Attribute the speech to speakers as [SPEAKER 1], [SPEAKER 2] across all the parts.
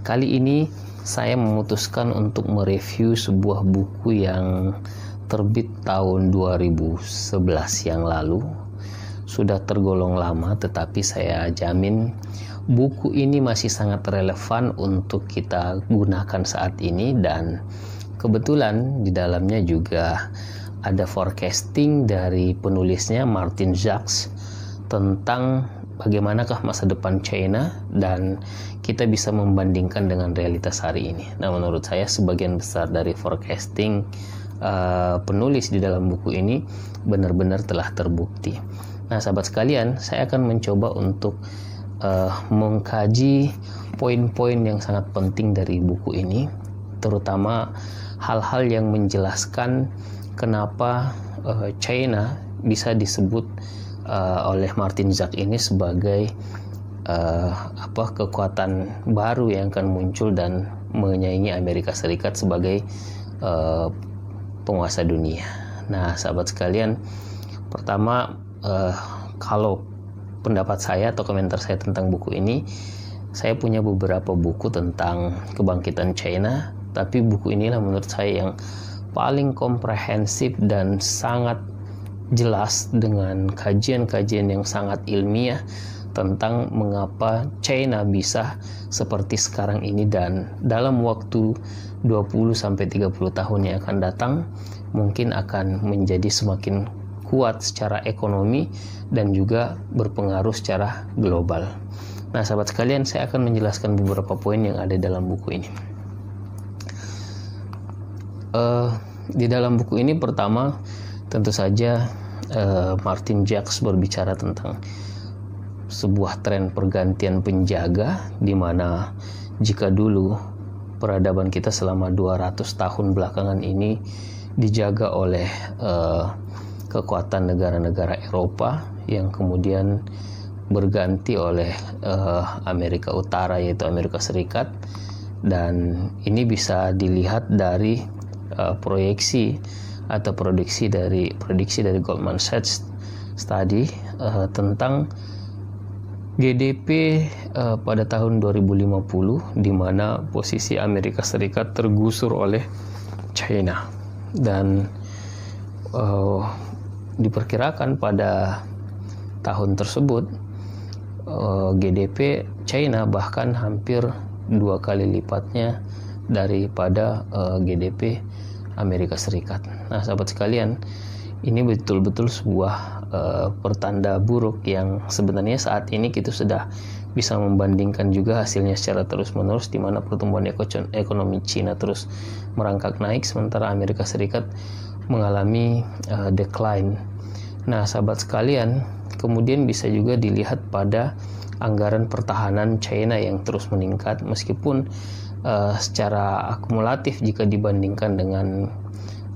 [SPEAKER 1] Kali ini saya memutuskan untuk mereview sebuah buku yang terbit tahun 2011 yang lalu. Sudah tergolong lama, tetapi saya jamin buku ini masih sangat relevan untuk kita gunakan saat ini, dan kebetulan di dalamnya juga ada forecasting dari penulisnya Martin Jacques tentang bagaimanakah masa depan China, dan kita bisa membandingkan dengan realitas hari ini. Nah, menurut saya sebagian besar dari forecasting penulis di dalam buku ini benar-benar telah terbukti. Nah, sahabat sekalian, saya akan mencoba untuk mengkaji poin-poin yang sangat penting dari buku ini, terutama hal-hal yang menjelaskan kenapa China bisa disebut oleh Martin Jacques ini sebagai kekuatan baru yang akan muncul dan menyaingi Amerika Serikat sebagai penguasa dunia. Nah, sahabat sekalian, pertama, kalau pendapat saya atau komentar saya tentang buku ini, saya punya beberapa buku tentang kebangkitan China, tapi buku inilah menurut saya yang paling komprehensif dan sangat jelas dengan kajian-kajian yang sangat ilmiah tentang mengapa China bisa seperti sekarang ini, dan dalam waktu 20-30 tahun yang akan datang mungkin akan menjadi semakin kuat secara ekonomi dan juga berpengaruh secara global. Nah, sahabat sekalian, saya akan menjelaskan beberapa poin yang ada dalam buku ini. Di dalam buku ini, pertama tentu saja Martin Jacques berbicara tentang sebuah tren pergantian penjaga, di mana jika dulu peradaban kita selama 200 tahun belakangan ini dijaga oleh kekuatan negara-negara Eropa yang kemudian berganti oleh Amerika Utara, yaitu Amerika Serikat, dan ini bisa dilihat dari proyeksi atau prediksi dari Goldman Sachs study tentang GDP pada tahun 2050, di mana posisi Amerika Serikat tergusur oleh China, dan diperkirakan pada tahun tersebut GDP China bahkan hampir 2 kali lipatnya daripada GDP Amerika Serikat. Nah, sahabat sekalian, ini betul-betul sebuah pertanda buruk yang sebenarnya saat ini kita sudah bisa membandingkan juga hasilnya secara terus-menerus, di mana pertumbuhan ekonomi China terus merangkak naik sementara Amerika Serikat mengalami decline. Nah, sahabat sekalian, kemudian bisa juga dilihat pada anggaran pertahanan China yang terus meningkat, meskipun secara akumulatif jika dibandingkan dengan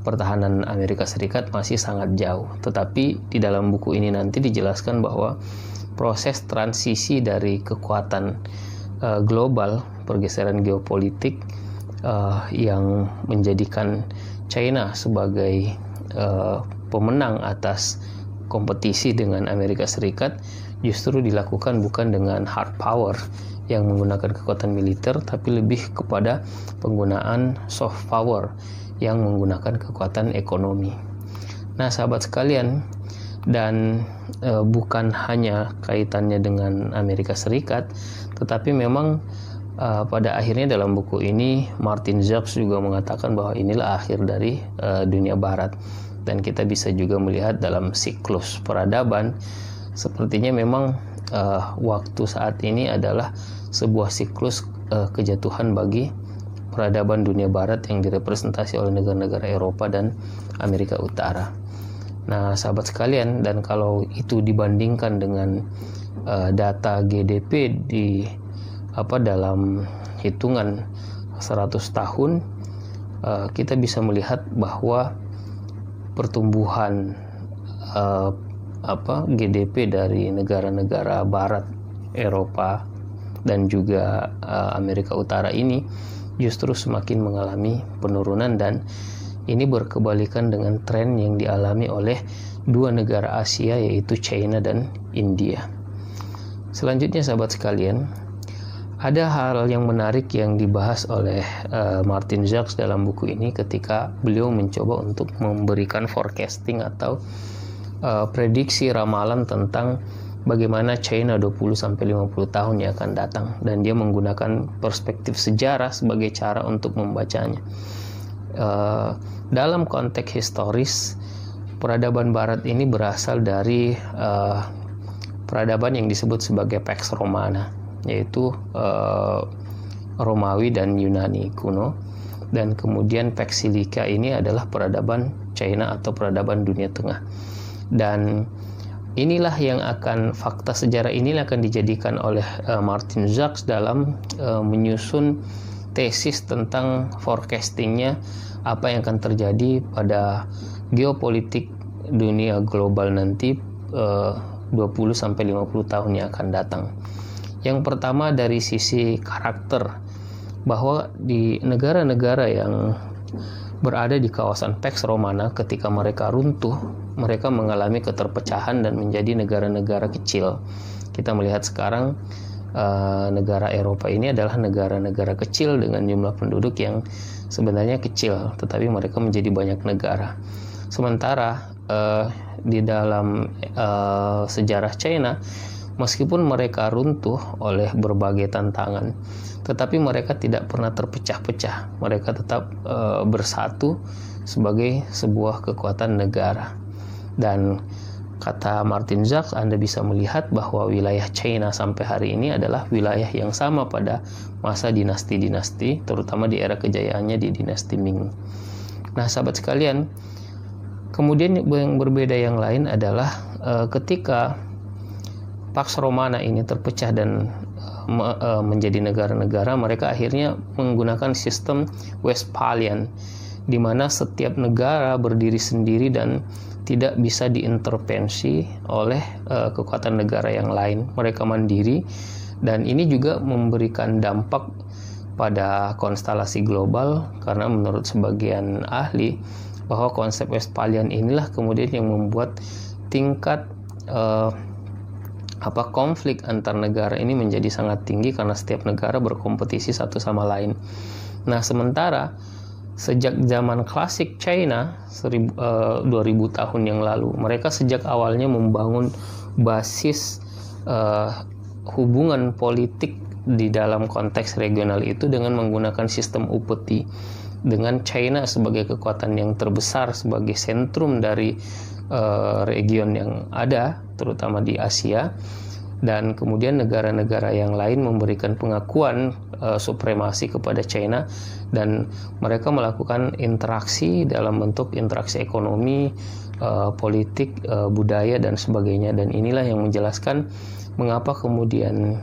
[SPEAKER 1] pertahanan Amerika Serikat masih sangat jauh. Tetapi di dalam buku ini nanti dijelaskan bahwa proses transisi dari kekuatan global, pergeseran geopolitik yang menjadikan China sebagai pemenang atas kompetisi dengan Amerika Serikat justru dilakukan bukan dengan hard power yang menggunakan kekuatan militer, tapi lebih kepada penggunaan soft power yang menggunakan kekuatan ekonomi. Nah, sahabat sekalian, dan bukan hanya kaitannya dengan Amerika Serikat, tetapi memang pada akhirnya dalam buku ini Martin Jacques juga mengatakan bahwa inilah akhir dari dunia barat, dan kita bisa juga melihat dalam siklus peradaban sepertinya memang waktu saat ini adalah sebuah siklus kejatuhan bagi peradaban dunia barat yang direpresentasi oleh negara-negara Eropa dan Amerika Utara. Nah, sahabat sekalian, dan kalau itu dibandingkan dengan data GDP dalam hitungan 100 tahun, kita bisa melihat bahwa pertumbuhan GDP dari negara-negara barat, Eropa dan juga Amerika Utara ini justru semakin mengalami penurunan, dan ini berkebalikan dengan tren yang dialami oleh dua negara Asia, yaitu China dan India. Selanjutnya, sahabat sekalian, Ada hal yang menarik yang dibahas oleh Martin Jacques dalam buku ini ketika beliau mencoba untuk memberikan forecasting atau prediksi ramalan tentang bagaimana China 20-50 tahun yang akan datang, dan dia menggunakan perspektif sejarah sebagai cara untuk membacanya. Dalam konteks historis, peradaban barat ini berasal dari peradaban yang disebut sebagai Pax Romana, yaitu Romawi dan Yunani kuno, dan kemudian Pax Silica ini adalah peradaban China atau peradaban dunia tengah. Dan inilah yang akan, fakta sejarah inilah akan dijadikan oleh Martin Jacques dalam menyusun tesis tentang forecastingnya apa yang akan terjadi pada geopolitik dunia global nanti 20-50 tahun yang akan datang. Yang pertama dari sisi karakter, bahwa di negara-negara yang berada di kawasan Pax Romana ketika mereka runtuh, mereka mengalami keterpecahan dan menjadi negara-negara kecil. Kita melihat sekarang negara Eropa ini adalah negara-negara kecil dengan jumlah penduduk yang sebenarnya kecil, tetapi mereka menjadi banyak negara. Sementara di dalam sejarah China, meskipun mereka runtuh oleh berbagai tantangan, tetapi mereka tidak pernah terpecah-pecah. Mereka tetap bersatu sebagai sebuah kekuatan negara. Dan kata Martin Jacques, Anda bisa melihat bahwa wilayah China sampai hari ini adalah wilayah yang sama pada masa dinasti-dinasti, terutama di era kejayaannya di dinasti Ming. Nah, sahabat sekalian, kemudian yang berbeda yang lain adalah ketika Pax Romana ini terpecah dan menjadi negara-negara, mereka akhirnya menggunakan sistem Westphalian, di mana setiap negara berdiri sendiri dan tidak bisa diintervensi oleh kekuatan negara yang lain. Mereka mandiri, dan ini juga memberikan dampak pada konstelasi global, karena menurut sebagian ahli bahwa konsep Westphalian inilah kemudian yang membuat tingkat konflik antar negara ini menjadi sangat tinggi karena setiap negara berkompetisi satu sama lain. Nah, sementara sejak zaman klasik China 2000 tahun yang lalu, mereka sejak awalnya membangun basis hubungan politik di dalam konteks regional itu dengan menggunakan sistem upeti, dengan China sebagai kekuatan yang terbesar, sebagai sentrum dari region yang ada, terutama di Asia, dan kemudian negara-negara yang lain memberikan pengakuan supremasi kepada China, dan mereka melakukan interaksi dalam bentuk interaksi ekonomi, politik, budaya, dan sebagainya. Dan inilah yang menjelaskan mengapa kemudian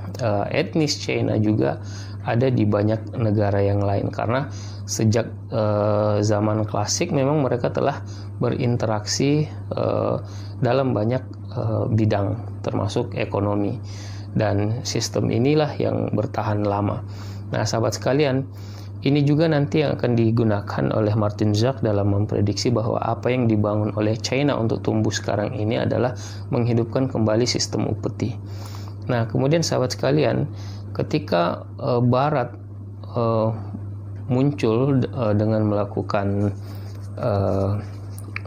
[SPEAKER 1] etnis China juga ada di banyak negara yang lain, karena sejak zaman klasik memang mereka telah berinteraksi dalam banyak bidang termasuk ekonomi, dan sistem inilah yang bertahan lama. Nah, sahabat sekalian, ini juga nanti yang akan digunakan oleh Martin Jacques dalam memprediksi bahwa apa yang dibangun oleh China untuk tumbuh sekarang ini adalah menghidupkan kembali sistem upeti. Nah, kemudian sahabat sekalian, ketika Barat muncul dengan melakukan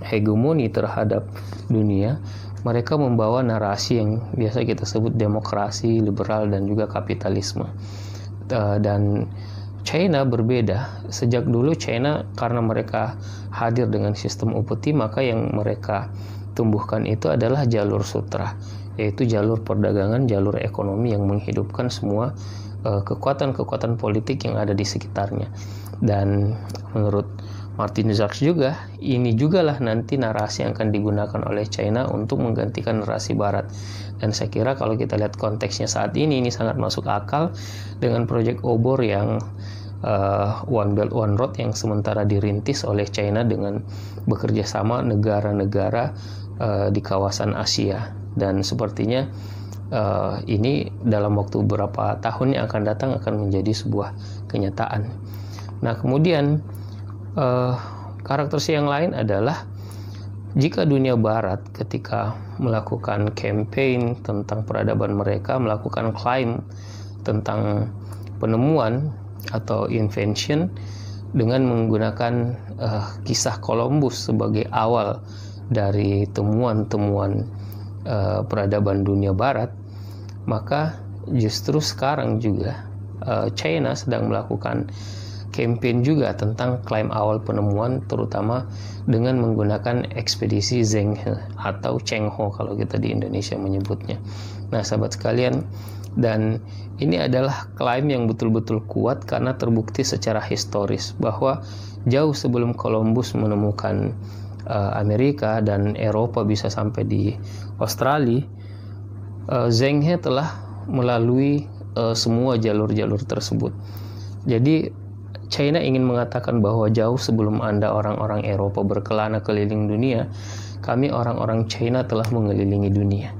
[SPEAKER 1] hegemoni terhadap dunia, mereka membawa narasi yang biasa kita sebut demokrasi, liberal, dan juga kapitalisme. Dan China berbeda. Sejak dulu China, karena mereka hadir dengan sistem upeti, maka yang mereka tumbuhkan itu adalah jalur sutra, yaitu jalur perdagangan, jalur ekonomi yang menghidupkan semua kekuatan-kekuatan politik yang ada di sekitarnya. Dan menurut Martin Jacques juga, ini jugalah nanti narasi yang akan digunakan oleh China untuk menggantikan narasi Barat. Dan saya kira kalau kita lihat konteksnya saat ini sangat masuk akal dengan proyek obor yang One Belt One Road yang sementara dirintis oleh China dengan bekerja sama negara-negara di kawasan Asia. Dan sepertinya ini dalam waktu beberapa tahun yang akan datang akan menjadi sebuah kenyataan. Nah, kemudian karakteristik yang lain adalah jika dunia Barat ketika melakukan campaign tentang peradaban mereka, melakukan klaim tentang penemuan atau invention dengan menggunakan kisah Columbus sebagai awal dari temuan-temuan peradaban dunia barat, maka justru sekarang juga China sedang melakukan campaign juga tentang klaim awal penemuan, terutama dengan menggunakan ekspedisi Zheng He atau Cheng Ho kalau kita di Indonesia menyebutnya. Nah, sahabat sekalian, dan ini adalah klaim yang betul-betul kuat karena terbukti secara historis bahwa jauh sebelum Columbus menemukan Amerika dan Eropa bisa sampai di Australia, Zheng He telah melalui semua jalur-jalur tersebut. Jadi China ingin mengatakan bahwa jauh sebelum Anda orang-orang Eropa berkelana keliling dunia, kami orang-orang China telah mengelilingi dunia.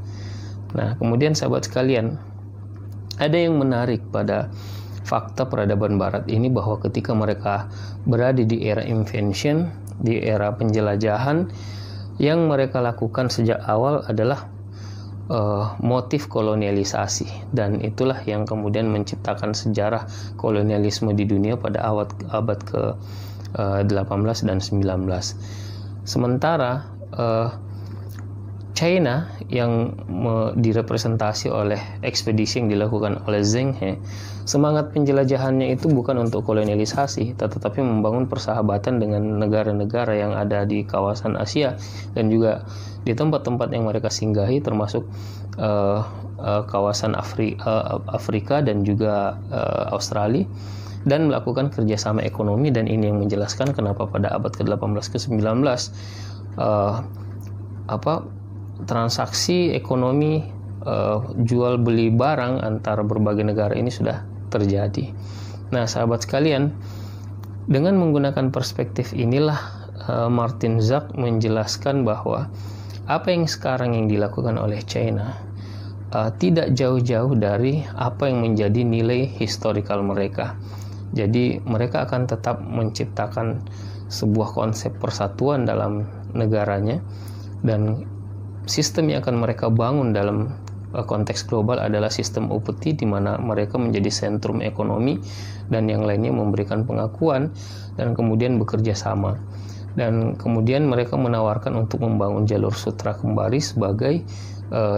[SPEAKER 1] Nah, kemudian sahabat sekalian, ada yang menarik pada fakta peradaban barat ini bahwa ketika mereka berada di era invention, di era penjelajahan, yang mereka lakukan sejak awal adalah motif kolonialisasi, dan itulah yang kemudian menciptakan sejarah kolonialisme di dunia pada abad ke-18 dan 19. Sementara China yang direpresentasi oleh ekspedisi yang dilakukan oleh Zheng He, semangat penjelajahannya itu bukan untuk kolonialisasi, tetapi membangun persahabatan dengan negara-negara yang ada di kawasan Asia dan juga di tempat-tempat yang mereka singgahi, termasuk kawasan Afrika dan juga Australia, dan melakukan kerjasama ekonomi. Dan ini yang menjelaskan kenapa pada abad ke-18 ke-19 transaksi ekonomi jual beli barang antara berbagai negara ini sudah terjadi. Nah, sahabat sekalian, dengan menggunakan perspektif inilah Martin Zak menjelaskan bahwa apa yang sekarang yang dilakukan oleh China tidak jauh-jauh dari apa yang menjadi nilai historikal mereka. Jadi mereka akan tetap menciptakan sebuah konsep persatuan dalam negaranya, dan sistem yang akan mereka bangun dalam konteks global adalah sistem upeti, di mana mereka menjadi sentrum ekonomi dan yang lainnya memberikan pengakuan dan kemudian bekerja sama. Dan kemudian mereka menawarkan untuk membangun jalur sutra kembali sebagai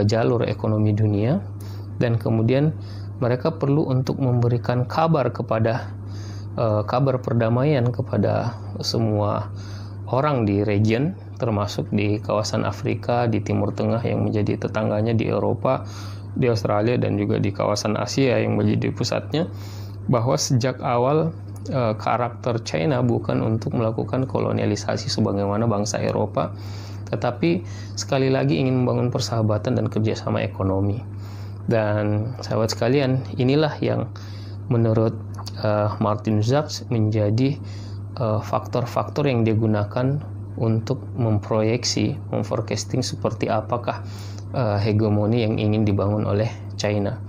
[SPEAKER 1] jalur ekonomi dunia, dan kemudian mereka perlu untuk memberikan kabar kabar perdamaian kepada semua orang di region, termasuk di kawasan Afrika, di Timur Tengah yang menjadi tetangganya, di Eropa, di Australia, dan juga di kawasan Asia yang menjadi pusatnya, bahwa sejak awal karakter China bukan untuk melakukan kolonialisasi sebagaimana bangsa Eropa, tetapi sekali lagi ingin membangun persahabatan dan kerjasama ekonomi. Dan sahabat sekalian, inilah yang menurut Martin Zaks menjadi faktor-faktor yang digunakan untuk memforecasting seperti apakah hegemoni yang ingin dibangun oleh China.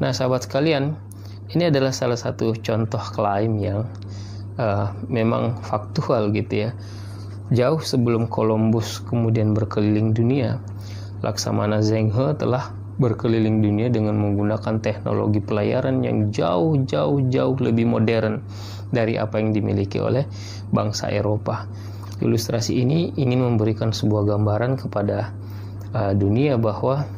[SPEAKER 1] Nah, sahabat sekalian, ini adalah salah satu contoh klaim yang memang faktual gitu ya. Jauh sebelum Columbus kemudian berkeliling dunia, Laksamana Zheng He telah berkeliling dunia dengan menggunakan teknologi pelayaran yang jauh lebih modern dari apa yang dimiliki oleh bangsa Eropa. Ilustrasi ini ingin memberikan sebuah gambaran kepada dunia bahwa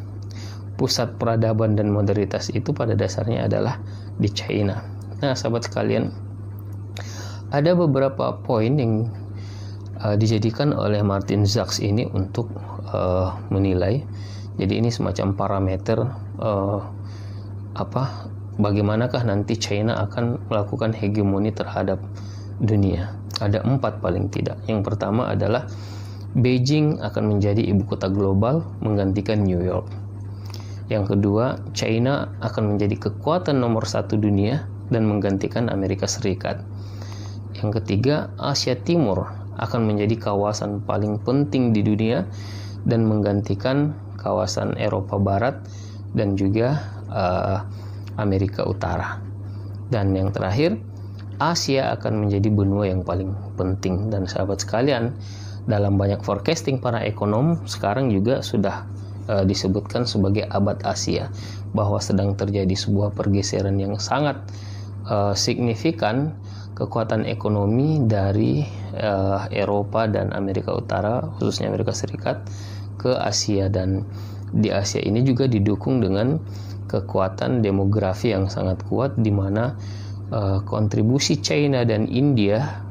[SPEAKER 1] pusat peradaban dan modernitas itu pada dasarnya adalah di China. Nah, sahabat sekalian, ada beberapa poin yang dijadikan oleh Martin Zaks ini untuk menilai. Jadi ini semacam parameter bagaimanakah nanti China akan melakukan hegemoni terhadap dunia. Ada 4 paling tidak. Yang pertama adalah Beijing akan menjadi ibu kota global menggantikan New York. Yang kedua, China akan menjadi kekuatan nomor 1 dunia dan menggantikan Amerika Serikat. Yang ketiga, Asia Timur akan menjadi kawasan paling penting di dunia dan menggantikan kawasan Eropa Barat dan juga Amerika Utara. Dan yang terakhir, Asia akan menjadi benua yang paling penting. Dan sahabat sekalian, dalam banyak forecasting para ekonom sekarang juga sudah disebutkan sebagai abad Asia, bahwa sedang terjadi sebuah pergeseran yang sangat signifikan kekuatan ekonomi dari Eropa dan Amerika Utara, khususnya Amerika Serikat, ke Asia, dan di Asia ini juga didukung dengan kekuatan demografi yang sangat kuat, di mana kontribusi China dan India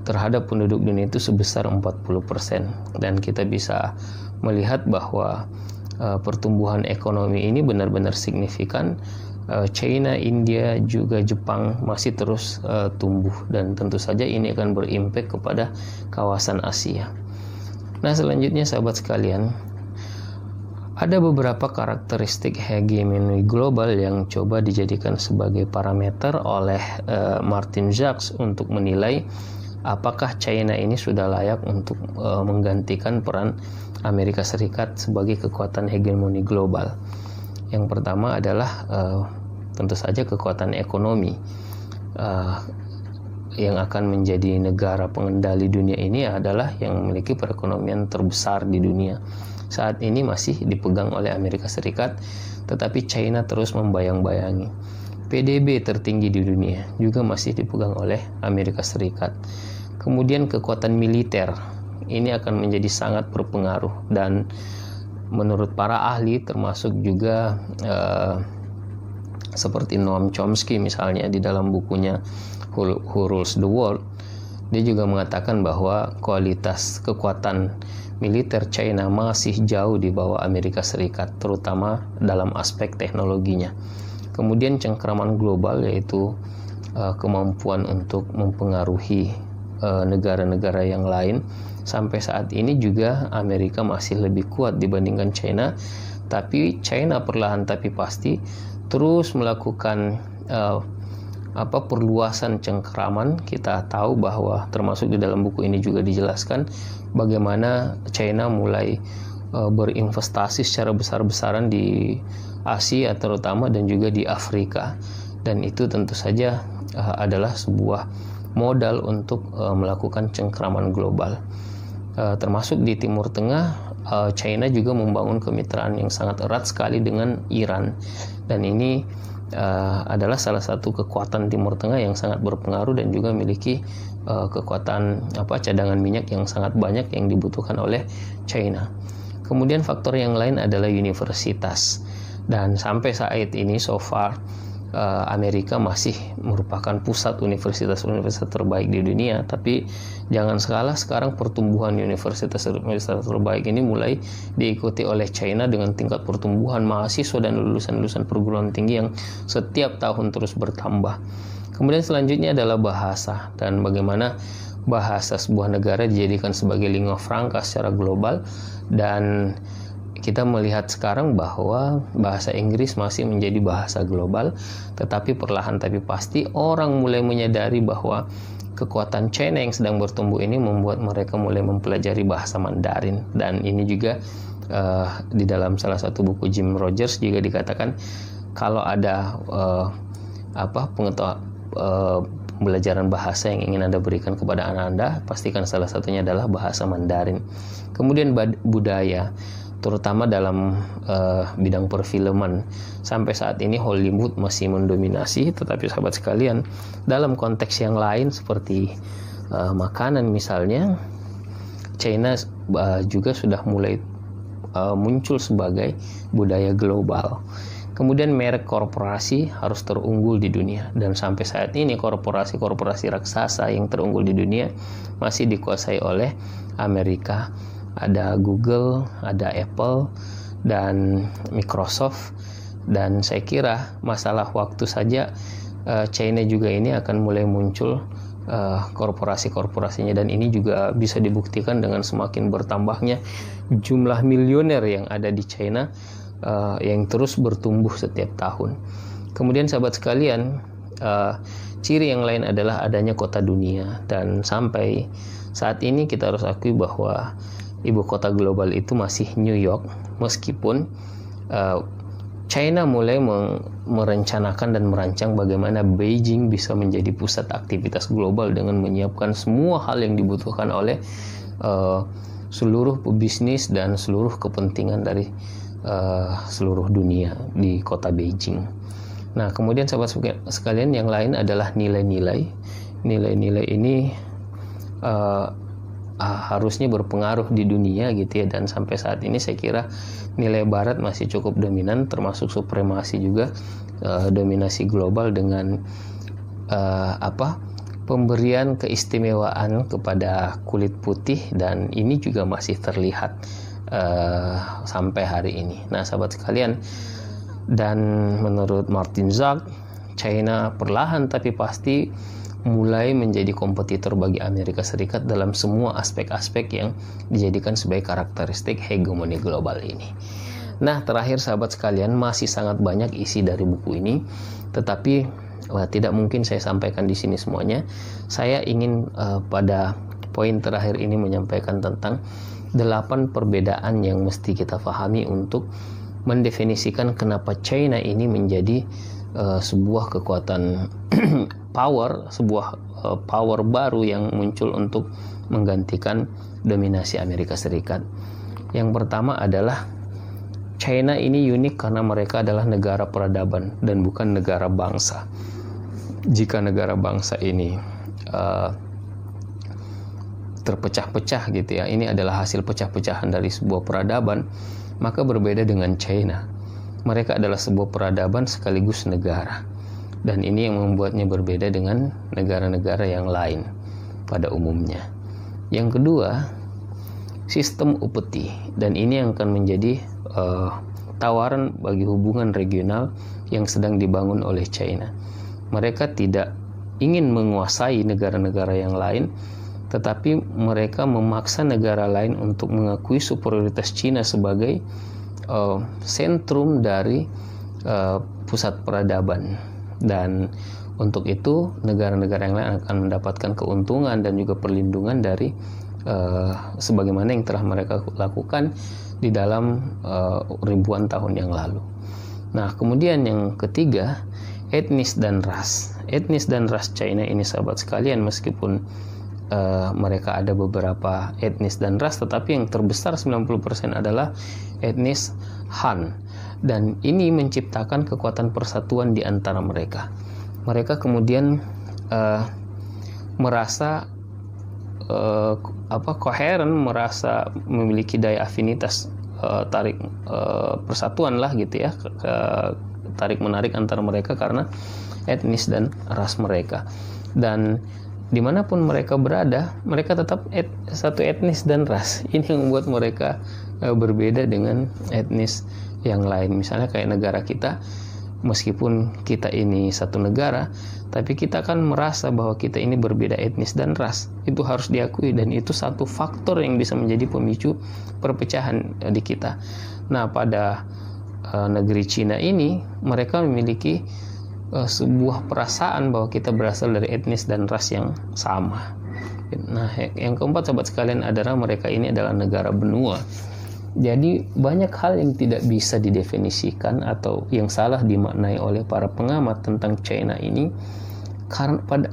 [SPEAKER 1] terhadap penduduk dunia itu sebesar 40%, dan kita bisa melihat bahwa pertumbuhan ekonomi ini benar-benar signifikan. China, India, juga Jepang masih terus tumbuh, dan tentu saja ini akan berimpact kepada kawasan Asia. Nah, selanjutnya sahabat sekalian, ada beberapa karakteristik hegemoni global yang coba dijadikan sebagai parameter oleh Martin Jacques untuk menilai apakah China ini sudah layak untuk menggantikan peran Amerika Serikat sebagai kekuatan hegemoni global. Yang pertama adalah tentu saja kekuatan ekonomi. Yang akan menjadi negara pengendali dunia ini adalah yang memiliki perekonomian terbesar di dunia. Saat ini masih dipegang oleh Amerika Serikat, tetapi China terus membayang-bayangi. PDB tertinggi di dunia juga masih dipegang oleh Amerika Serikat. Kemudian kekuatan militer ini akan menjadi sangat berpengaruh, dan menurut para ahli termasuk juga seperti Noam Chomsky misalnya di dalam bukunya Who Rules the World, dia juga mengatakan bahwa kualitas kekuatan militer China masih jauh di bawah Amerika Serikat, terutama dalam aspek teknologinya. Kemudian cengkraman global, yaitu kemampuan untuk mempengaruhi negara-negara yang lain. Sampai saat ini juga Amerika masih lebih kuat dibandingkan China, tapi China perlahan tapi pasti terus melakukan perluasan cengkraman. Kita tahu bahwa termasuk di dalam buku ini juga dijelaskan bagaimana China mulai berinvestasi secara besar-besaran di Asia terutama, dan juga di Afrika, dan itu tentu saja adalah sebuah modal untuk melakukan cengkraman global. Termasuk di Timur Tengah, China juga membangun kemitraan yang sangat erat sekali dengan Iran, dan ini adalah salah satu kekuatan Timur Tengah yang sangat berpengaruh dan juga memiliki kekuatan cadangan minyak yang sangat banyak yang dibutuhkan oleh China. Kemudian faktor yang lain adalah universitas, dan sampai saat ini so far Amerika masih merupakan pusat universitas-universitas terbaik di dunia, tapi jangan salah, sekarang pertumbuhan universitas terbaik ini mulai diikuti oleh China dengan tingkat pertumbuhan mahasiswa dan lulusan-lulusan perguruan tinggi yang setiap tahun terus bertambah. Kemudian selanjutnya adalah bahasa, dan bagaimana bahasa sebuah negara dijadikan sebagai lingua franca secara global, dan kita melihat sekarang bahwa bahasa Inggris masih menjadi bahasa global, tetapi perlahan tapi pasti orang mulai menyadari bahwa kekuatan China yang sedang bertumbuh ini membuat mereka mulai mempelajari bahasa Mandarin. Dan ini juga di dalam salah satu buku Jim Rogers juga dikatakan kalau ada pembelajaran bahasa yang ingin Anda berikan kepada anak Anda, pastikan salah satunya adalah bahasa Mandarin. Kemudian budaya, terutama dalam bidang perfilman. Sampai saat ini Hollywood masih mendominasi, tetapi sahabat sekalian, dalam konteks yang lain seperti makanan misalnya, China juga sudah mulai muncul sebagai budaya global. Kemudian merek korporasi harus terunggul di dunia, dan sampai saat ini korporasi-korporasi raksasa yang terunggul di dunia masih dikuasai oleh Amerika. Ada Google, ada Apple, dan Microsoft, dan saya kira masalah waktu saja China juga ini akan mulai muncul korporasi-korporasinya, dan ini juga bisa dibuktikan dengan semakin bertambahnya jumlah milioner yang ada di China yang terus bertumbuh setiap tahun. Kemudian sahabat sekalian, ciri yang lain adalah adanya kota dunia, dan sampai saat ini kita harus akui bahwa ibu kota global itu masih New York, meskipun China mulai merencanakan dan merancang bagaimana Beijing bisa menjadi pusat aktivitas global dengan menyiapkan semua hal yang dibutuhkan oleh seluruh pebisnis dan seluruh kepentingan dari seluruh dunia di kota Beijing. Nah, kemudian sahabat sekalian, yang lain adalah nilai-nilai. Nilai-nilai ini harusnya berpengaruh di dunia gitu ya, dan sampai saat ini saya kira nilai barat masih cukup dominan, termasuk supremasi juga, dominasi global dengan pemberian keistimewaan kepada kulit putih, dan ini juga masih terlihat sampai hari ini. Nah, sahabat sekalian, dan menurut Martin Zak, China perlahan tapi pasti mulai menjadi kompetitor bagi Amerika Serikat dalam semua aspek-aspek yang dijadikan sebagai karakteristik hegemoni global ini. Nah, terakhir sahabat sekalian, masih sangat banyak isi dari buku ini, tetapi tidak mungkin saya sampaikan di sini semuanya. Saya ingin pada poin terakhir ini menyampaikan tentang 8 perbedaan yang mesti kita pahami untuk mendefinisikan kenapa China ini menjadi sebuah kekuatan power, sebuah power baru yang muncul untuk menggantikan dominasi Amerika Serikat. Yang pertama adalah China ini unik karena mereka adalah negara peradaban dan bukan negara bangsa. Jika negara bangsa ini terpecah-pecah gitu ya, ini adalah hasil pecah-pecahan dari sebuah peradaban, maka berbeda dengan China. Mereka adalah sebuah peradaban sekaligus negara, dan ini yang membuatnya berbeda dengan negara-negara yang lain pada umumnya. Yang kedua, sistem upeti, dan ini yang akan menjadi tawaran bagi hubungan regional yang sedang dibangun oleh China. Mereka tidak ingin menguasai negara-negara yang lain, tetapi mereka memaksa negara lain untuk mengakui superioritas China sebagai sentrum dari pusat peradaban, dan untuk itu negara-negara yang lain akan mendapatkan keuntungan dan juga perlindungan dari sebagaimana yang telah mereka lakukan di dalam ribuan tahun yang lalu. Nah, kemudian yang ketiga, etnis dan ras. Etnis dan ras China ini sahabat sekalian, meskipun mereka ada beberapa etnis dan ras, tetapi yang terbesar 90% adalah etnis Han, dan ini menciptakan kekuatan persatuan di antara mereka. Mereka kemudian merasa koheren, merasa memiliki daya afinitas, tarik persatuan lah gitu ya, tarik menarik antara mereka karena etnis dan ras mereka. Dan dimanapun mereka berada, mereka tetap satu etnis dan ras. Ini yang membuat mereka berbeda dengan etnis yang lain. Misalnya kayak negara kita, meskipun kita ini satu negara, tapi kita kan merasa bahwa kita ini berbeda etnis dan ras. Itu harus diakui, dan itu satu faktor yang bisa menjadi pemicu perpecahan di kita. Nah, pada negeri Cina ini, mereka memiliki sebuah perasaan bahwa kita berasal dari etnis dan ras yang sama. Nah, yang keempat sahabat sekalian adalah mereka ini adalah negara benua. Jadi banyak hal yang tidak bisa didefinisikan atau yang salah dimaknai oleh para pengamat tentang China ini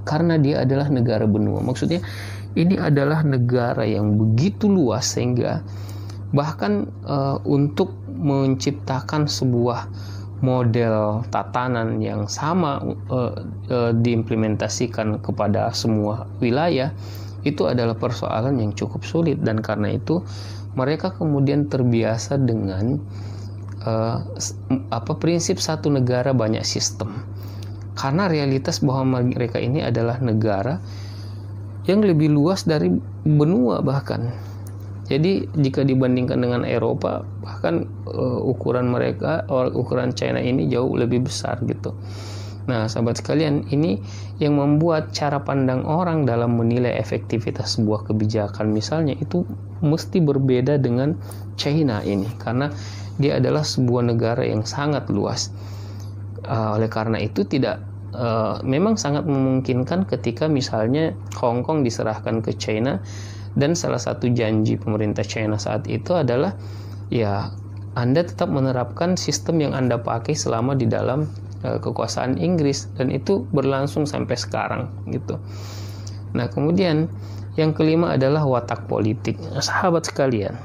[SPEAKER 1] karena dia adalah negara benua. Maksudnya ini adalah negara yang begitu luas sehingga bahkan untuk menciptakan sebuah model tatanan yang sama diimplementasikan kepada semua wilayah, itu adalah persoalan yang cukup sulit. Dan karena itu mereka kemudian terbiasa dengan prinsip satu negara banyak sistem, karena realitas bahwa mereka ini adalah negara yang lebih luas dari benua bahkan. Jadi jika dibandingkan dengan Eropa, bahkan ukuran China ini jauh lebih besar gitu. Nah, sahabat sekalian, ini yang membuat cara pandang orang dalam menilai efektivitas sebuah kebijakan misalnya itu mesti berbeda dengan China ini, karena dia adalah sebuah negara yang sangat luas. Oleh karena itu memang sangat memungkinkan ketika misalnya Hong Kong diserahkan ke China, dan salah satu janji pemerintah China saat itu adalah ya Anda tetap menerapkan sistem yang Anda pakai selama di dalam kekuasaan Inggris, dan itu berlangsung sampai sekarang gitu. Nah, kemudian yang kelima adalah watak politik. Sahabat sekalian,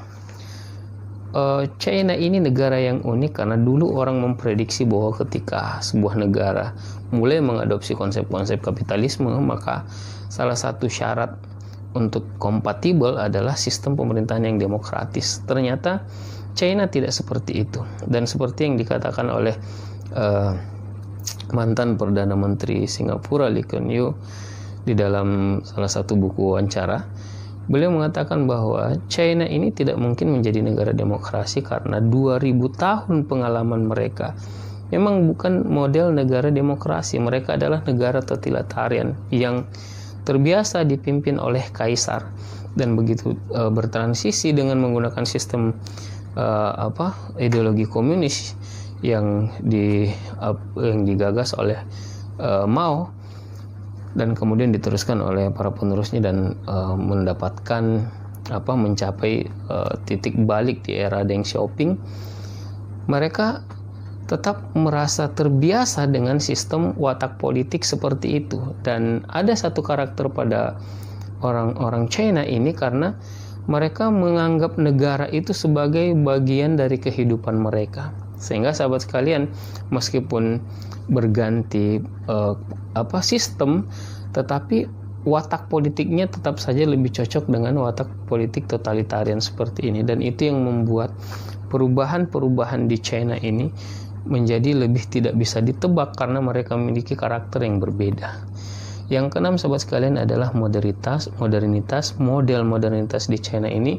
[SPEAKER 1] China ini negara yang unik karena dulu orang memprediksi bahwa ketika sebuah negara mulai mengadopsi konsep-konsep kapitalisme, maka salah satu syarat untuk kompatibel adalah sistem pemerintahan yang demokratis. Ternyata China tidak seperti itu, dan seperti yang dikatakan oleh mantan Perdana Menteri Singapura Lee Kuan Yew di dalam salah satu buku wawancara, beliau mengatakan bahwa China ini tidak mungkin menjadi negara demokrasi karena 2000 tahun pengalaman mereka memang bukan model negara demokrasi. Mereka adalah negara totalitarian yang terbiasa dipimpin oleh kaisar, dan begitu bertransisi dengan menggunakan sistem ideologi komunis yang digagas oleh Mao dan kemudian diteruskan oleh para penerusnya, dan mencapai titik balik di era Deng Xiaoping. Mereka tetap merasa terbiasa dengan sistem watak politik seperti itu, dan ada satu karakter pada orang-orang China ini karena mereka menganggap negara itu sebagai bagian dari kehidupan mereka. Sehingga sahabat sekalian, meskipun berganti sistem, tetapi watak politiknya tetap saja lebih cocok dengan watak politik totalitarian seperti ini, dan itu yang membuat perubahan-perubahan di China ini menjadi lebih tidak bisa ditebak karena mereka memiliki karakter yang berbeda. Yang keenam sahabat sekalian adalah modernitas. Model modernitas di China ini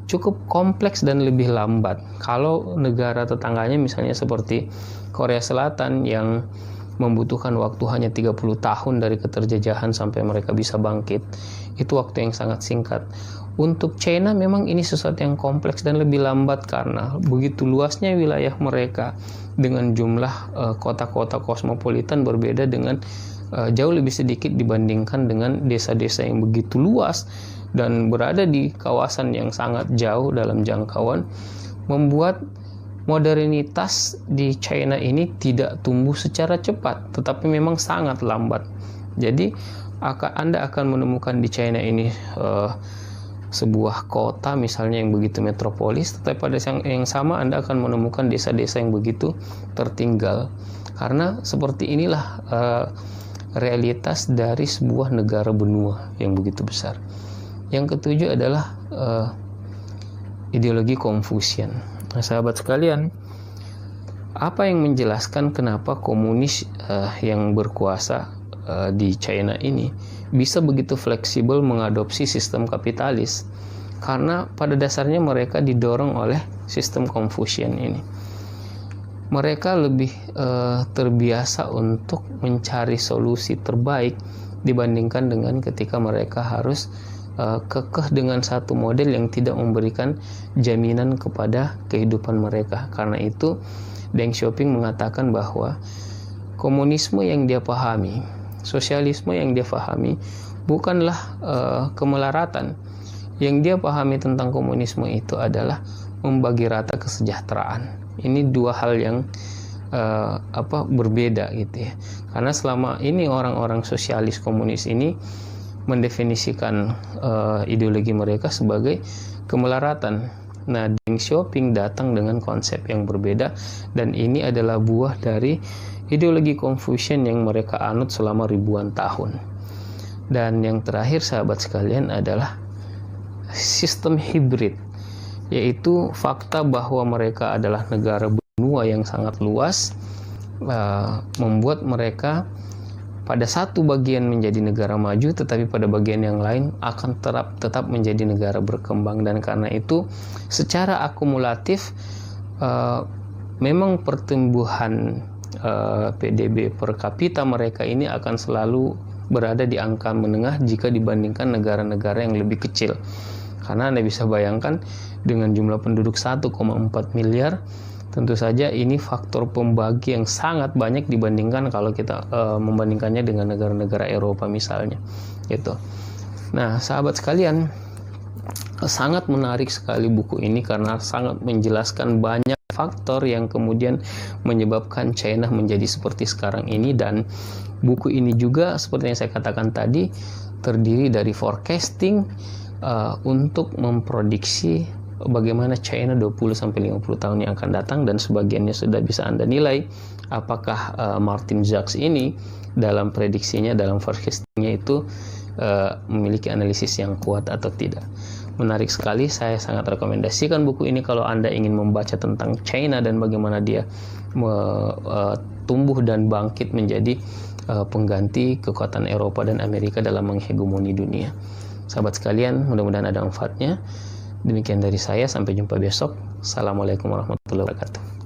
[SPEAKER 1] cukup kompleks dan lebih lambat. Kalau negara tetangganya misalnya seperti Korea Selatan yang membutuhkan waktu hanya 30 tahun dari keterjajahan sampai mereka bisa bangkit, itu waktu yang sangat singkat. Untuk China memang ini sesuatu yang kompleks dan lebih lambat karena begitu luasnya wilayah mereka dengan jumlah kota-kota kosmopolitan berbeda dengan jauh lebih sedikit dibandingkan dengan desa-desa yang begitu luas dan berada di kawasan yang sangat jauh dalam jangkauan, membuat modernitas di China ini tidak tumbuh secara cepat, tetapi memang sangat lambat. Jadi Anda akan menemukan di China ini sebuah kota misalnya yang begitu metropolis, tetapi pada yang sama Anda akan menemukan desa-desa yang begitu tertinggal, karena seperti inilah realitas dari sebuah negara benua yang begitu besar. Yang ketujuh adalah ideologi Confucian. Nah, sahabat sekalian, apa yang menjelaskan kenapa komunis yang berkuasa di China ini bisa begitu fleksibel mengadopsi sistem kapitalis? Karena pada dasarnya mereka didorong oleh sistem Confucian ini. Mereka lebih terbiasa untuk mencari solusi terbaik dibandingkan dengan ketika mereka harus kekeh dengan satu model yang tidak memberikan jaminan kepada kehidupan mereka. Karena itu Deng Xiaoping mengatakan bahwa komunisme yang dia pahami, sosialisme yang dia pahami bukanlah kemelaratan. Yang dia pahami tentang komunisme itu adalah membagi rata kesejahteraan. Ini dua hal yang berbeda gitu ya. Karena selama ini orang-orang sosialis komunis ini mendefinisikan ideologi mereka sebagai kemelaratan. Nah, Deng Xiaoping datang dengan konsep yang berbeda, dan ini adalah buah dari ideologi Confucian yang mereka anut selama ribuan tahun. Dan yang terakhir sahabat sekalian adalah sistem hibrid, yaitu fakta bahwa mereka adalah negara benua yang sangat luas, membuat mereka pada satu bagian menjadi negara maju, tetapi pada bagian yang lain akan tetap menjadi negara berkembang. Dan karena itu secara akumulatif memang pertumbuhan PDB per kapita mereka ini akan selalu berada di angka menengah jika dibandingkan negara-negara yang lebih kecil. Karena Anda bisa bayangkan dengan jumlah penduduk 1,4 miliar, tentu saja ini faktor pembagi yang sangat banyak dibandingkan kalau kita membandingkannya dengan negara-negara Eropa misalnya gitu. Nah, sahabat sekalian, sangat menarik sekali buku ini karena sangat menjelaskan banyak faktor yang kemudian menyebabkan China menjadi seperti sekarang ini. Dan buku ini juga seperti yang saya katakan tadi terdiri dari forecasting untuk memprediksi bagaimana China 20-50 tahun yang akan datang, dan sebagiannya sudah bisa Anda nilai apakah Martin Jacques ini dalam prediksinya, dalam forecastingnya itu memiliki analisis yang kuat atau tidak. Menarik sekali, saya sangat rekomendasikan buku ini kalau Anda ingin membaca tentang China dan bagaimana dia tumbuh dan bangkit menjadi pengganti kekuatan Eropa dan Amerika dalam menghegemoni dunia. Sahabat sekalian, mudah-mudahan ada manfaatnya. Demikian dari saya, sampai jumpa besok. Assalamualaikum warahmatullahi wabarakatuh.